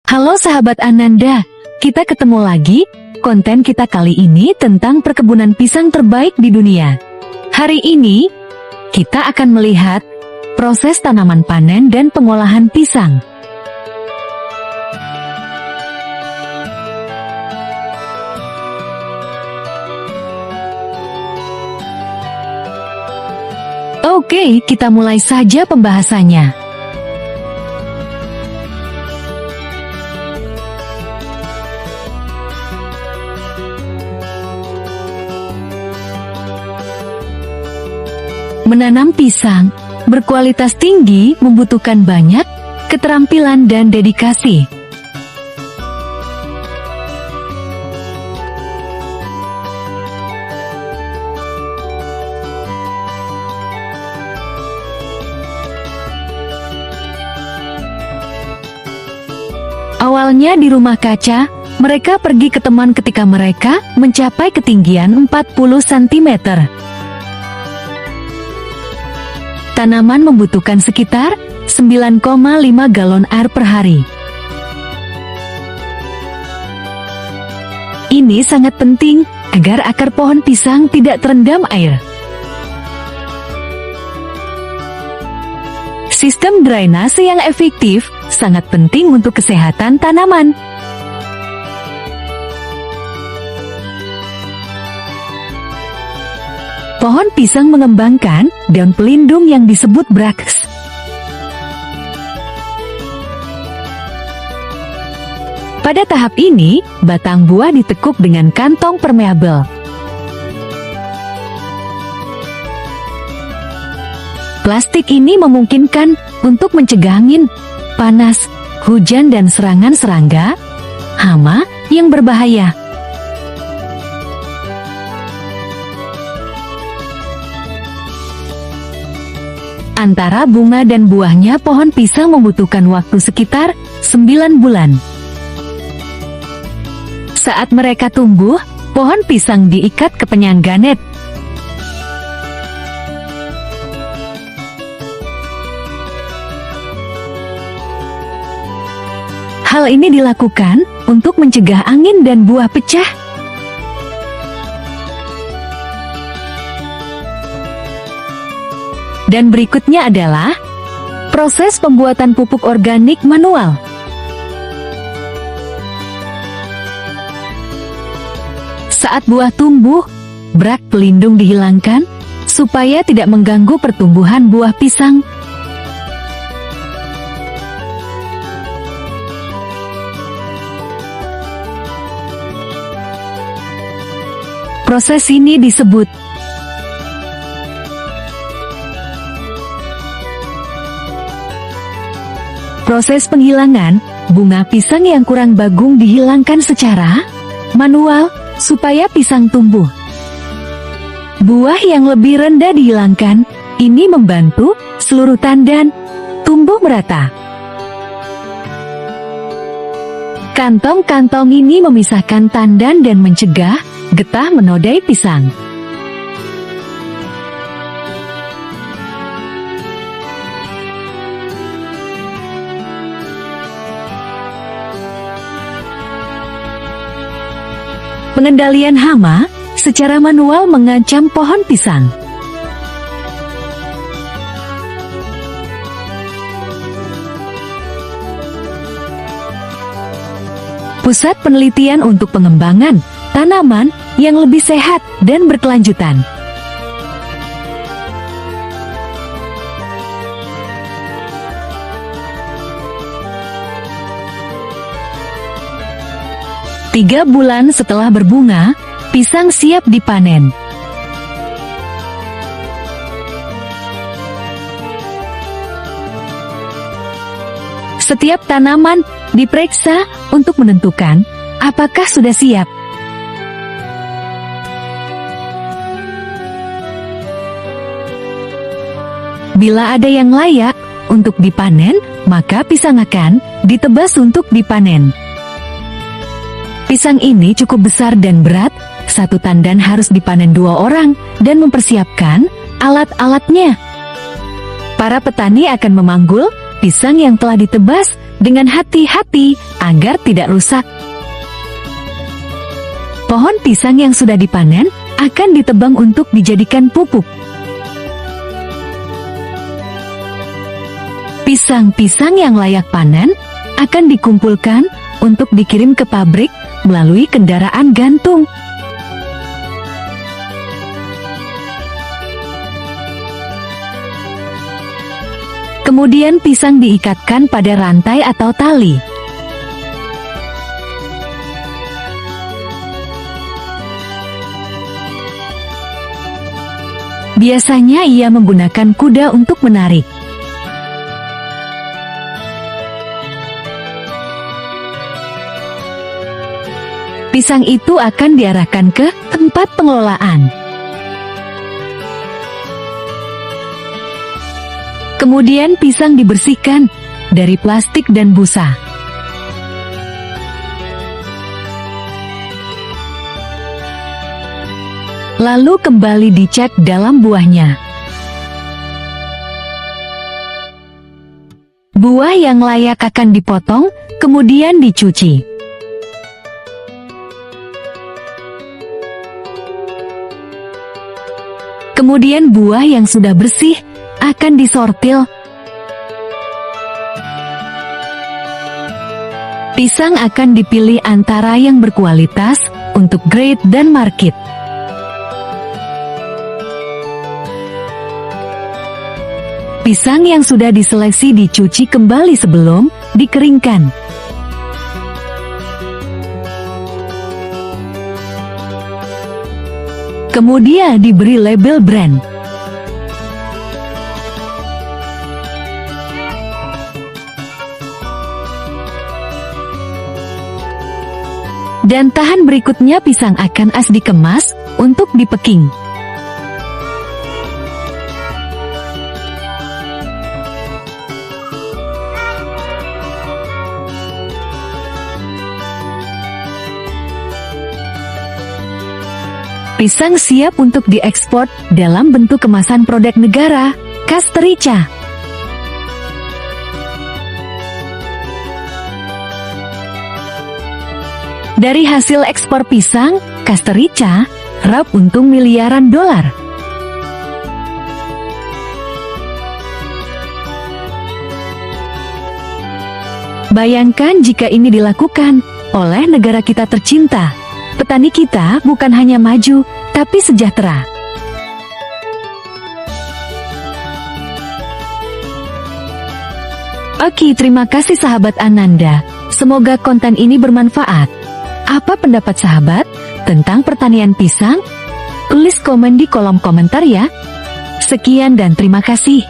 Halo sahabat Ananda, kita ketemu lagi. Konten kita kali ini tentang perkebunan pisang terbaik di dunia. Hari ini, kita akan melihat proses tanaman panen dan pengolahan pisang. Oke, kita mulai saja pembahasannya. Menanam pisang berkualitas tinggi membutuhkan banyak keterampilan dan dedikasi. Awalnya di rumah kaca, mereka pergi ke teman ketika mereka mencapai ketinggian 40 cm. Tanaman membutuhkan sekitar 9,5 galon air per hari. Ini sangat penting agar akar pohon pisang tidak terendam air. Sistem drainase yang efektif sangat penting untuk kesehatan tanaman. Pohon pisang mengembangkan daun pelindung yang disebut braks. Pada tahap ini, batang buah ditekuk dengan kantong permeabel. Plastik ini memungkinkan untuk mencegah angin, panas, hujan dan serangan serangga, hama yang berbahaya. Antara bunga dan buahnya pohon pisang membutuhkan waktu sekitar 9 bulan. Saat mereka tumbuh, pohon pisang diikat ke penyangga net. Hal ini dilakukan untuk mencegah angin dan buah pecah. Dan berikutnya adalah proses pembuatan pupuk organik manual. Saat buah tumbuh, brak pelindung dihilangkan supaya tidak mengganggu pertumbuhan buah pisang. Proses ini disebut proses penghilangan. Bunga pisang yang kurang bagus dihilangkan secara manual supaya pisang tumbuh. Buah yang lebih rendah dihilangkan. Ini membantu seluruh tandan tumbuh merata. Kantong-kantong ini memisahkan tandan dan mencegah getah menodai pisang. Pengendalian hama secara manual mengancam pohon pisang. Pusat penelitian untuk pengembangan tanaman yang lebih sehat dan berkelanjutan. Tiga bulan setelah berbunga, pisang siap dipanen. Setiap tanaman diperiksa untuk menentukan apakah sudah siap. Bila ada yang layak untuk dipanen, maka pisang akan ditebas untuk dipanen. Pisang ini cukup besar dan berat, satu tandan harus dipanen 2 orang dan mempersiapkan alat-alatnya. Para petani akan memanggul pisang yang telah ditebas dengan hati-hati agar tidak rusak. Pohon pisang yang sudah dipanen akan ditebang untuk dijadikan pupuk. Pisang-pisang yang layak panen akan dikumpulkan untuk dikirim ke pabrik melalui kendaraan gantung. Kemudian pisang diikatkan pada rantai atau tali. Biasanya ia menggunakan kuda untuk menarik. Pisang itu akan diarahkan ke tempat pengelolaan. Kemudian pisang dibersihkan dari plastik dan busa. Lalu kembali dicek dalam buahnya. Buah yang layak akan dipotong, kemudian dicuci. Kemudian buah yang sudah bersih akan disortil. Pisang akan dipilih antara yang berkualitas untuk grade dan market. Pisang yang sudah diseleksi dicuci kembali sebelum dikeringkan. Kemudian diberi label brand. Dan tahan berikutnya pisang akan dikemas untuk dipeking. Pisang siap untuk diekspor dalam bentuk kemasan produk negara, Kasterica. Dari hasil ekspor pisang, Kasterica raup untung miliaran dolar. Bayangkan jika ini dilakukan oleh negara kita tercinta. Petani kita bukan hanya maju, tapi sejahtera. Oke, terima kasih sahabat Ananda. Semoga konten ini bermanfaat. Apa pendapat sahabat tentang pertanian pisang? Tulis komen di kolom komentar ya. Sekian dan terima kasih.